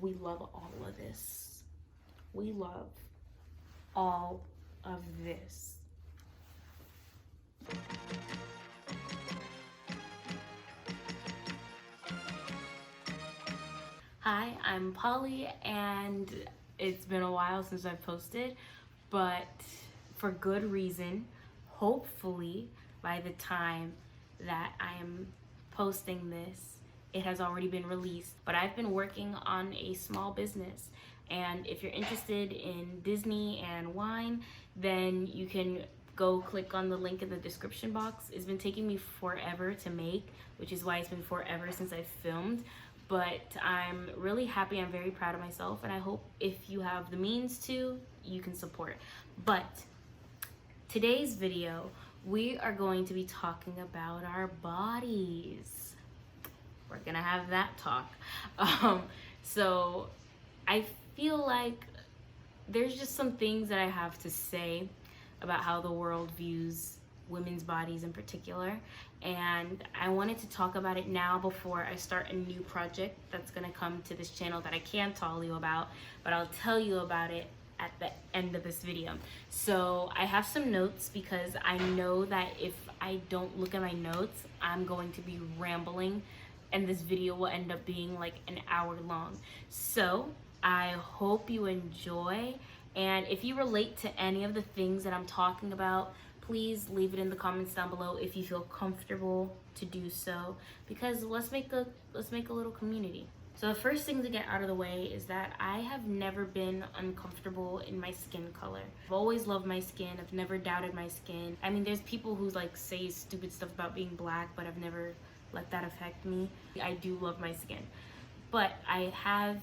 we love all of this. We love all of this. Hi, I'm Polly, and it's been a while since I posted, but for good reason. Hopefully, by the time that I am posting this, it has already been released. But I've been working on a small business, and if you're interested in Disney and wine, then you can go click on the link in the description box. It's been taking me forever to make, which is why it's been forever since I filmed. But I'm really happy. I'm very proud of myself, and I hope if you have the means to, you can support. But today's video, we are going to be talking about our bodies. We're gonna have that talk. So I feel like there's just some things that I have to say about how the world views women's bodies in particular, and I wanted to talk about it now before I start a new project that's gonna come to this channel that I can't tell you about, but I'll tell you about it at the end of this video. So I have some notes because I know that if I don't look at my notes, I'm going to be rambling and this video will end up being like an hour long. So I hope you enjoy, and if you relate to any of the things that I'm talking about, please leave it in the comments down below if you feel comfortable to do so, because let's make a little community. So the first thing to get out of the way is that I have never been uncomfortable in my skin color. I've always loved my skin. I've never doubted my skin. I mean, there's people who like say stupid stuff about being black, but I've never let that affect me. I do love my skin, but I have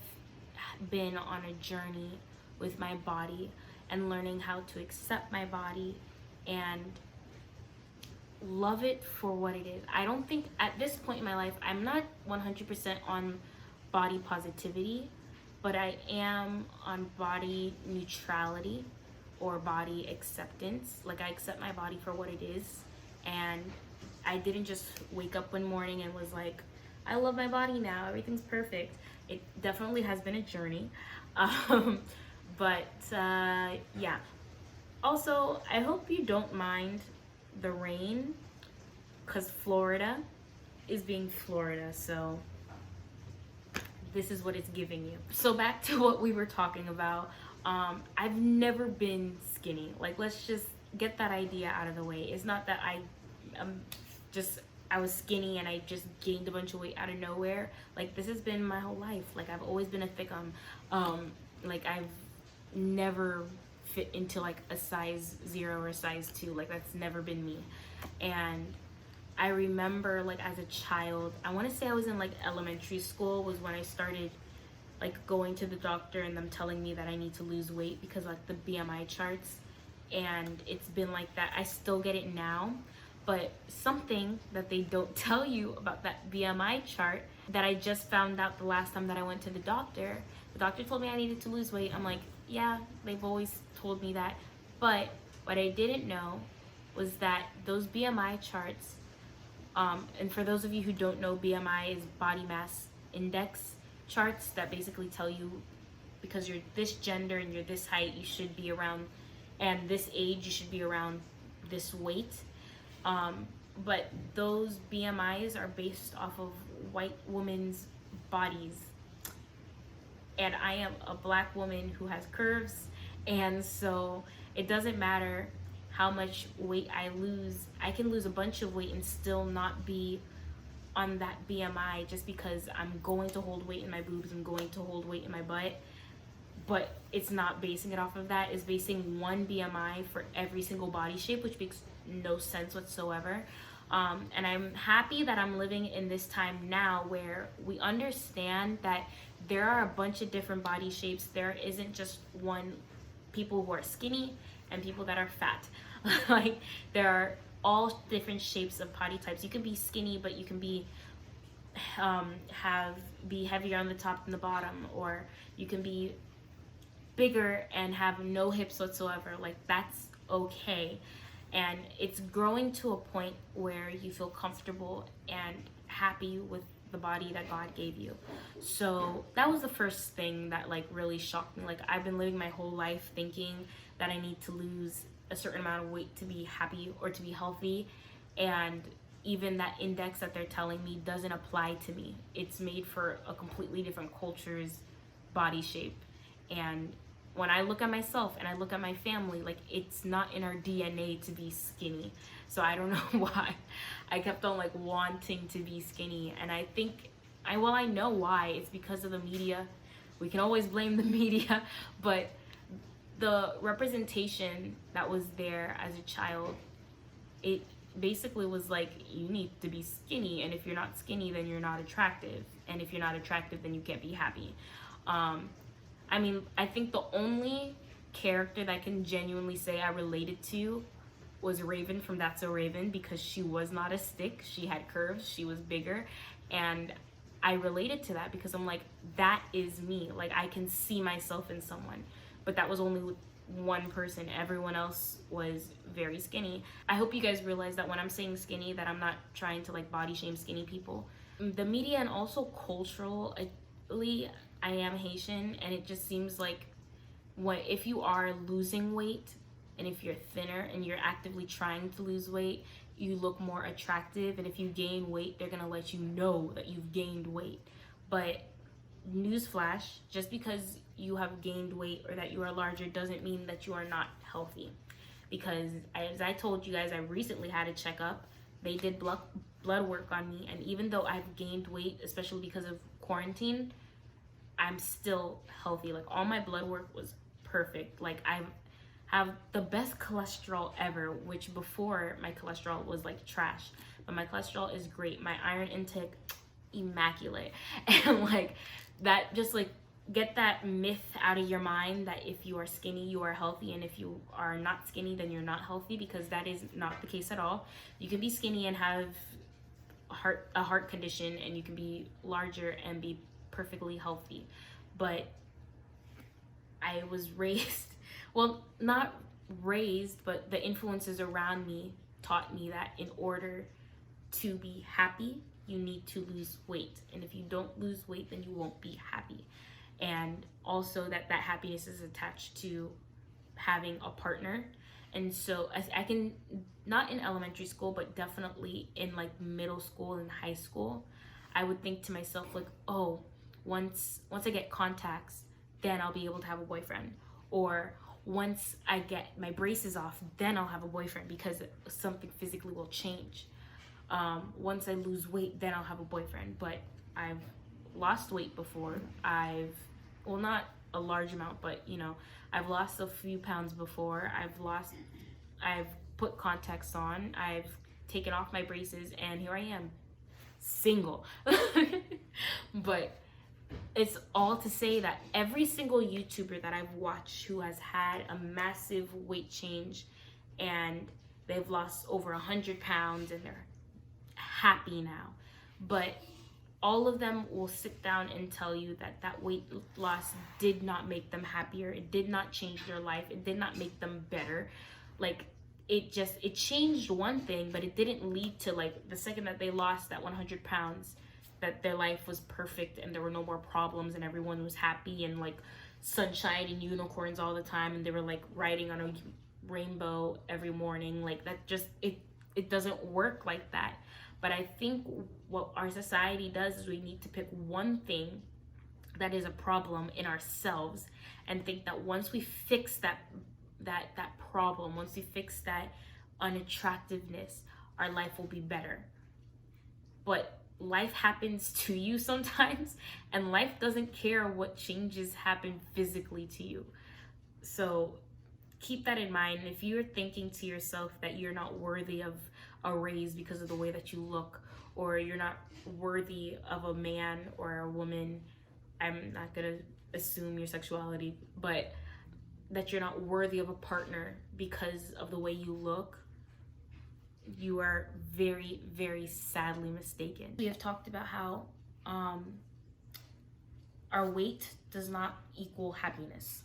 been on a journey with my body and learning how to accept my body and love it for what it is. I don't think at this point in my life, I'm not 100% on body positivity, but I am on body neutrality or body acceptance. Like, I accept my body for what it is, and I didn't just wake up one morning and was like, I love my body now, everything's perfect. It definitely has been a journey. Yeah. Also, I hope you don't mind the rain, because Florida is being Florida, so this is what it's giving you. So back to what we were talking about. I've never been skinny. Like, let's just get that idea out of the way. It's not that I was skinny and I just gained a bunch of weight out of nowhere. Like, this has been my whole life. Like, I've always been a thickum. Like, I've never fit into like a size 0 or a size 2. Like, that's never been me. And I remember, like, as a child, I want to say I was in like elementary school was when I started like going to the doctor and them telling me that I need to lose weight because like the BMI charts, and it's been like that. I still get it now, but something that they don't tell you about that BMI chart that I just found out the last time that I went to the doctor told me I needed to lose weight. I'm like, yeah, they've always told me that, but what I didn't know was that those BMI charts, and for those of you who don't know, BMI is body mass index charts that basically tell you because you're this gender and you're this height, you should be around, and this age, you should be around this weight. But those BMIs are based off of white women's bodies. And I am a black woman who has curves, and so it doesn't matter how much weight I lose. I can lose a bunch of weight and still not be on that BMI just because I'm going to hold weight in my boobs, I'm going to hold weight in my butt. But it's not basing it off of that. It's basing one BMI for every single body shape, which makes no sense whatsoever. And I'm happy that I'm living in this time now where we understand that there are a bunch of different body shapes. There isn't just one, people who are skinny and people that are fat. Like, there are all different shapes of body types. You can be skinny, but you can be heavier on the top than the bottom, or you can be bigger and have no hips whatsoever. Like, that's okay. And it's growing to a point where you feel comfortable and happy with the body that God gave you. So that was the first thing that like really shocked me. Like I've been living my whole life thinking that I need to lose a certain amount of weight to be happy or to be healthy, and even that index that they're telling me doesn't apply to me. It's made for a completely different culture's body shape. And when I look at myself and I look at my family, like it's not in our DNA to be skinny. So I don't know why I kept on like wanting to be skinny. And I think I know why. It's because of the media. We can always blame the media, but the representation that was there as a child, it basically was like, you need to be skinny, and if you're not skinny, then you're not attractive, and if you're not attractive, then you can't be happy. I mean, I think the only character that I can genuinely say I related to was Raven from That's So Raven, because she was not a stick, she had curves, she was bigger, and I related to that because I'm like, that is me. Like I can see myself in someone. But that was only with one person. Everyone else was very skinny. I hope you guys realize that when I'm saying skinny, that I'm not trying to like body shame skinny people. The media, and also culturally, I am Haitian, and it just seems like if you are losing weight, and if you're thinner and you're actively trying to lose weight, you look more attractive, and if you gain weight, they're gonna let you know that you've gained weight. But newsflash, just because you have gained weight or that you are larger doesn't mean that you are not healthy. Because as I told you guys, I recently had a checkup. They did blood work on me, and even though I've gained weight, especially because of quarantine, I'm still healthy. Like all my blood work was perfect. Like I have the best cholesterol ever, which before my cholesterol was like trash, but my cholesterol is great. My iron intake, immaculate. And like that, just like get that myth out of your mind that if you are skinny, you are healthy, and if you are not skinny, then you're not healthy, because that is not the case at all. You can be skinny and have a heart condition, and you can be larger and be perfectly healthy. But I was raised, well, not raised, but the influences around me taught me that in order to be happy, you need to lose weight. And if you don't lose weight, then you won't be happy. And also that happiness is attached to having a partner. And so I can, not in elementary school, but definitely in like middle school and high school, I would think to myself like, oh, once I get contacts, then I'll be able to have a boyfriend. Or once I get my braces off, then I'll have a boyfriend, because something physically will change. Once I lose weight, then I'll have a boyfriend. But I've lost weight before. Well, not a large amount, but you know, I've lost a few pounds before. I've put contacts on, I've taken off my braces, and here I am, single. But it's all to say that every single YouTuber that I've watched who has had a massive weight change and they've lost over 100 pounds and they're happy now, but all of them will sit down and tell you that weight loss did not make them happier. It did not change their life. It did not make them better. Like it changed one thing, but it didn't lead to like the second that they lost that 100 pounds, that their life was perfect and there were no more problems and everyone was happy and like sunshine and unicorns all the time, and they were like riding on a rainbow every morning. Like that just, it doesn't work like that. But I think what our society does is we need to pick one thing that is a problem in ourselves and think that once we fix that problem, once we fix that unattractiveness, our life will be better. But life happens to you sometimes, and life doesn't care what changes happen physically to you. So keep that in mind. If you're thinking to yourself that you're not worthy of a raise because of the way that you look, or you're not worthy of a man or a woman, I'm not gonna assume your sexuality, but that you're not worthy of a partner because of the way you look, you are very, very sadly mistaken. We have talked about how our weight does not equal happiness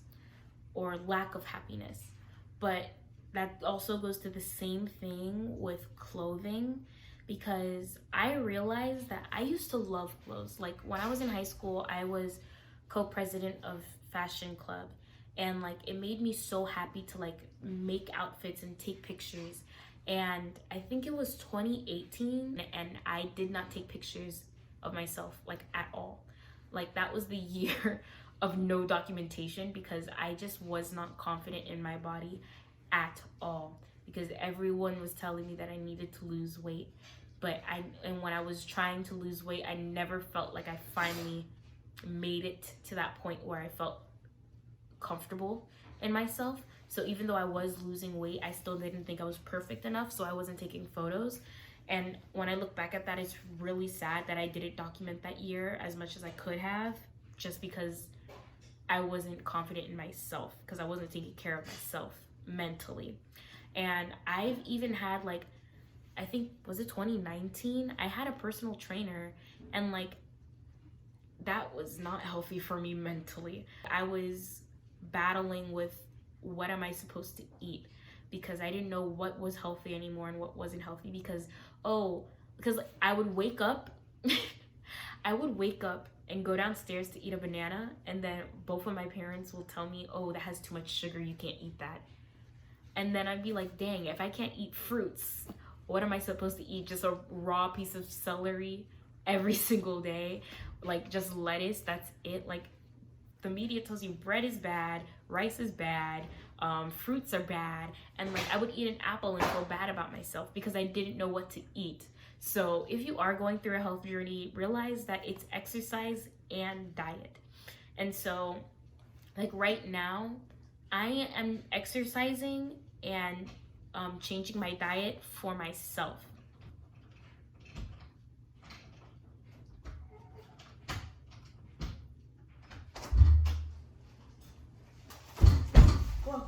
or lack of happiness, but that also goes to the same thing with clothing, because I realized that I used to love clothes. Like when I was in high school, I was co-president of fashion club, and like it made me so happy to like make outfits and take pictures. And I think it was 2018 and I did not take pictures of myself like at all. Like that was the year of no documentation because I just was not confident in my body at all, because everyone was telling me that I needed to lose weight. And when I was trying to lose weight, I never felt like I finally made it to that point where I felt comfortable in myself. So even though I was losing weight, I still didn't think I was perfect enough, so I wasn't taking photos. And when I look back at that, it's really sad that I didn't document that year as much as I could have, just because I wasn't confident in myself, because I wasn't taking care of myself mentally. And I've even had like, I think, was it 2019? I had a personal trainer, and like that was not healthy for me mentally. I was battling with what am I supposed to eat, because I didn't know what was healthy anymore and what wasn't healthy, because I would wake up I would wake up and go downstairs to eat a banana, and then both of my parents will tell me, oh, that has too much sugar, you can't eat that. And then I'd be like, dang, if I can't eat fruits, what am I supposed to eat? Just a raw piece of celery every single day? Like just lettuce, that's it? Like the media tells you bread is bad, rice is bad, fruits are bad, and like I would eat an apple and feel bad about myself because I didn't know what to eat. So if you are going through a health journey, realize that it's exercise and diet. And so like right now, I am exercising and changing my diet for myself. Whoa.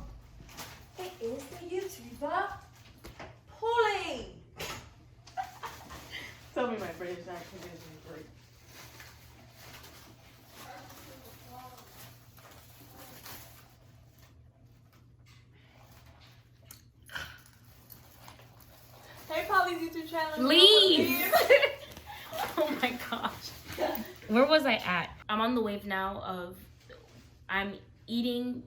It is the YouTuber, Pauline. Tell me my British accent isn't great. Hey, Polly's YouTube channel. Leave! Oh my gosh. Where was I at? I'm on the wave now of I'm eating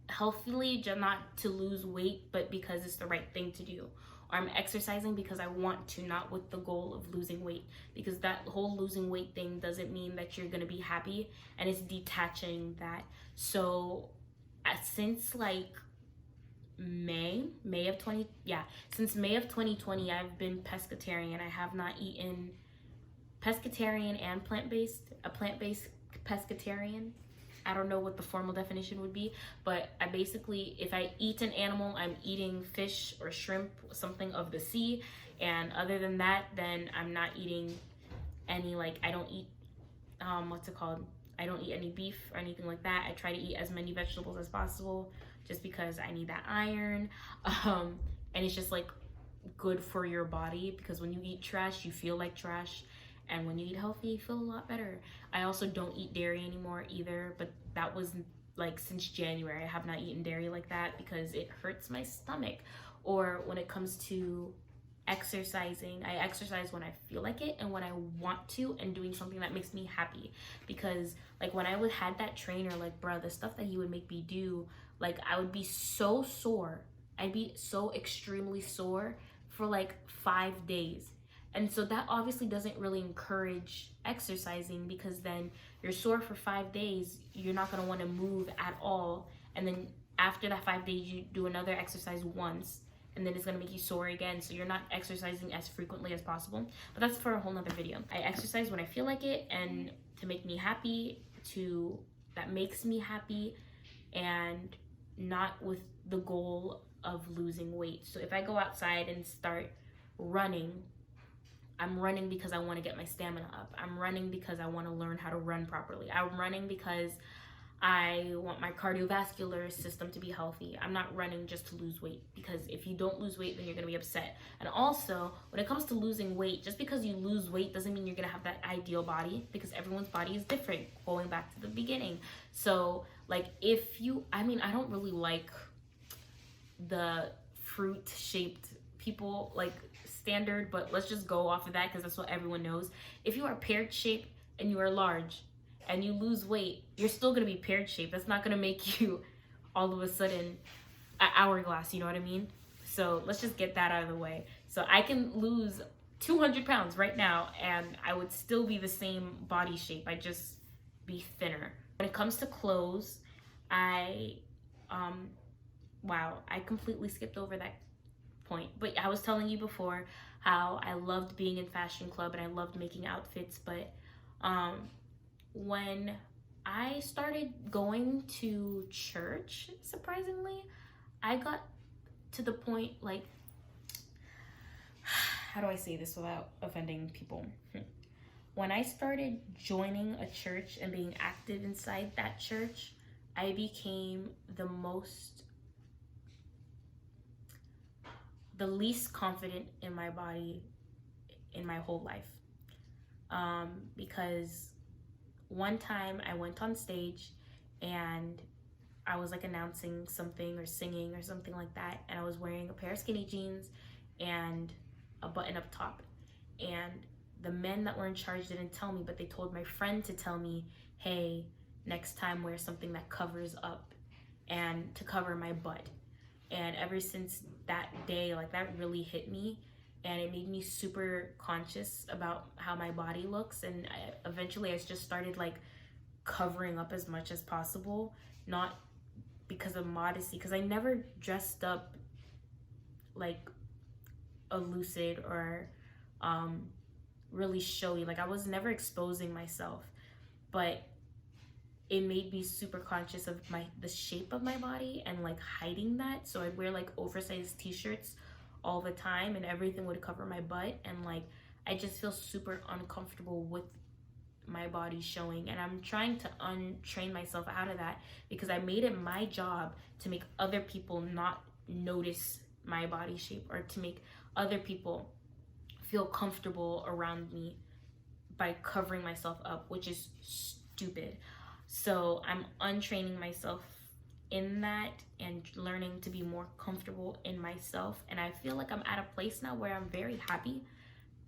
healthily, just not to lose weight, but because it's the right thing to do. Or I'm exercising because I want to, not with the goal of losing weight. Because that whole losing weight thing doesn't mean that you're gonna be happy, and it's detaching that. So since like since May of 2020, I've been pescatarian. I have not eaten pescatarian and plant-based pescatarian. I don't know what the formal definition would be, but I basically, if I eat an animal, I'm eating fish or shrimp, something of the sea. And other than that, then I'm not eating any, like, I don't eat, what's it called? I don't eat any beef or anything like that. I try to eat as many vegetables as possible just because I need that iron. And it's just like good for your body, because when you eat trash, you feel like trash. And when you eat healthy, you feel a lot better. I also don't eat dairy anymore either, but that was like since January. I have not eaten dairy like that because it hurts my stomach. Or when it comes to exercising, I exercise when I feel like it and when I want to, and doing something that makes me happy. Because like when I had that trainer, like bruh, the stuff that he would make me do, like I would be so sore. I'd be so extremely sore for like 5 days. And so that obviously doesn't really encourage exercising, because then you're sore for 5 days, you're not gonna wanna move at all. And then after that 5 days, you do another exercise once, and then it's gonna make you sore again. So you're not exercising as frequently as possible. But that's for a whole nother video. I exercise when I feel like it, and to make me happy, that makes me happy, and not with the goal of losing weight. So if I go outside and start running, I'm running because I want to get my stamina up. I'm running because I want to learn how to run properly. I'm running because I want my cardiovascular system to be healthy. I'm not running just to lose weight, because if you don't lose weight, then you're going to be upset. And also, when it comes to losing weight, just because you lose weight doesn't mean you're going to have that ideal body, because everyone's body is different, going back to the beginning. So like I don't really like the fruit shaped people like standard, but let's just go off of that because that's what everyone knows. If you are pear shaped and you are large and you lose weight, you're still gonna be pear shaped. That's not gonna make you all of a sudden an hourglass, you know what I mean? So let's just get that out of the way. So I can lose 200 pounds right now and I would still be the same body shape. I just be thinner. When it comes to clothes, wow, I completely skipped over that point. But I was telling you before how I loved being in fashion club and I loved making outfits. But when I started going to church, surprisingly, I got to the point, like, how do I say this without offending people? When I started joining a church and being active inside that church, I became the least confident in my body in my whole life. Because one time I went on stage and I was like announcing something or singing or something like that, and I was wearing a pair of skinny jeans and a button-up top. And the men that were in charge didn't tell me, but they told my friend to tell me, hey, next time wear something that covers up and to cover my butt. And ever since that day, like, that really hit me, and it made me super conscious about how my body looks. And eventually I just started like covering up as much as possible, not because of modesty, because I never dressed up like a lucid or really showy. Like, I was never exposing myself, but it made me super conscious of the shape of my body and like hiding that. So I'd wear like oversized t-shirts all the time and everything would cover my butt, and like I just feel super uncomfortable with my body showing. And I'm trying to untrain myself out of that because I made it my job to make other people not notice my body shape or to make other people feel comfortable around me by covering myself up, which is stupid. So I'm untraining myself in that and learning to be more comfortable in myself. And I feel like I'm at a place now where I'm very happy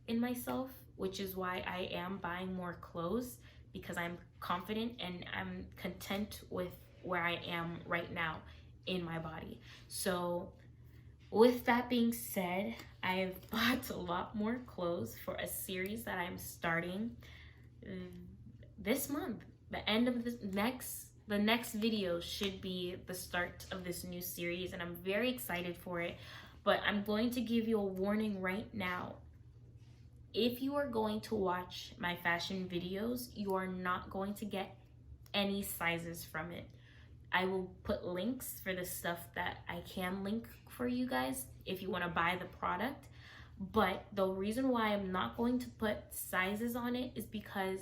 in myself, which is why I am buying more clothes, because I'm confident and I'm content with where I am right now in my body. So with that being said, I've bought a lot more clothes for a series that I'm starting this month. The end of the next video should be the start of this new series, and I'm very excited for it. But I'm going to give you a warning right now. If you are going to watch my fashion videos, you are not going to get any sizes from it. I will put links for the stuff that I can link for you guys if you want to buy the product. But the reason why I'm not going to put sizes on it is because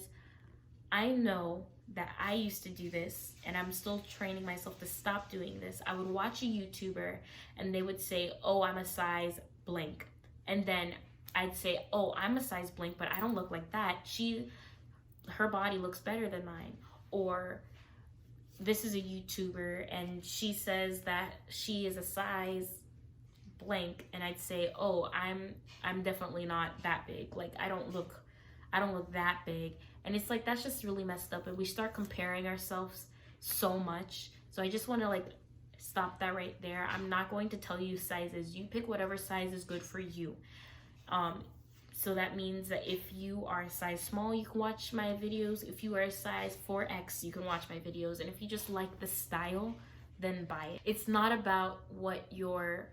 I know that I used to do this, and I'm still training myself to stop doing this. I would watch a YouTuber and they would say, oh, I'm a size blank. And then I'd say, oh, I'm a size blank, but I don't look like that. Her body looks better than mine. Or this is a YouTuber and she says that she is a size blank, and I'd say, oh, I'm definitely not that big. Like, I don't look that big. And it's like, that's just really messed up, and we start comparing ourselves so much. So I just want to like stop that right there. I'm not going to tell you sizes. You pick whatever size is good for you. So that means that if you are a size small, you can watch my videos. If you are a size 4X, you can watch my videos. And if you just like the style, then buy it. It's not about what your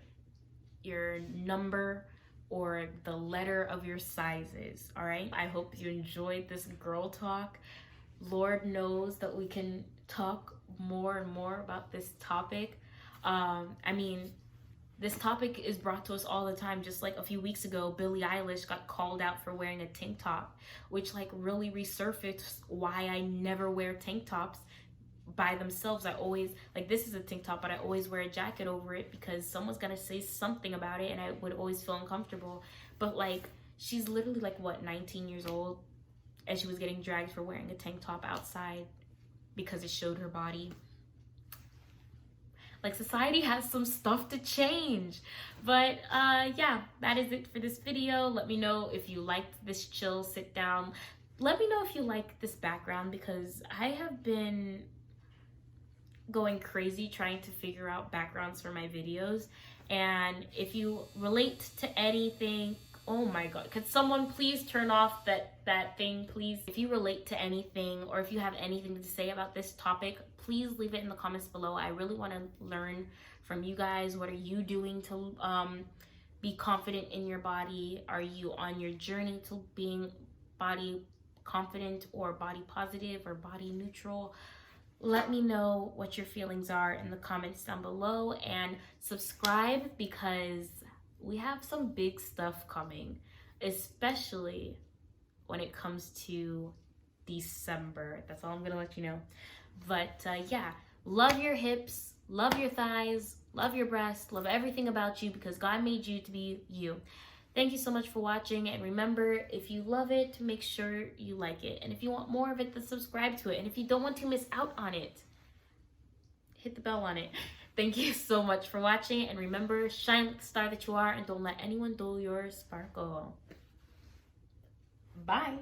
number or the letter of your sizes, all right? I hope you enjoyed this girl talk. Lord knows that we can talk more and more about this topic. I mean, this topic is brought to us all the time. Just like a few weeks ago, Billie Eilish got called out for wearing a tank top, which like really resurfaced why I never wear tank tops by themselves. I always, like, this is a tank top, but I always wear a jacket over it because someone's gonna say something about it and I would always feel uncomfortable. But like, she's literally like, what, 19 years old, and she was getting dragged for wearing a tank top outside because it showed her body. Like, society has some stuff to change. But yeah, that is it for this video. Let me know if you liked this chill sit down. Let me know if you like this background, because I have been going crazy trying to figure out backgrounds for my videos. And if you relate to anything, oh my god, could someone please turn off that thing, please? If you relate to anything, or if you have anything to say about this topic, please leave it in the comments below. I really want to learn from you guys. What are you doing to be confident in your body? Are you on your journey to being body confident, or body positive, or body neutral? Let me know what your feelings are in the comments down below, and subscribe, because we have some big stuff coming, especially when it comes to December. That's all I'm gonna let you know. But yeah, love your hips, love your thighs, love your breasts, love everything about you, because God made you to be you. Thank you so much for watching, and remember, if you love it, make sure you like it. And if you want more of it, then subscribe to it. And if you don't want to miss out on it, hit the bell on it. Thank you so much for watching, and remember, shine like the star that you are, and don't let anyone dull your sparkle. Bye.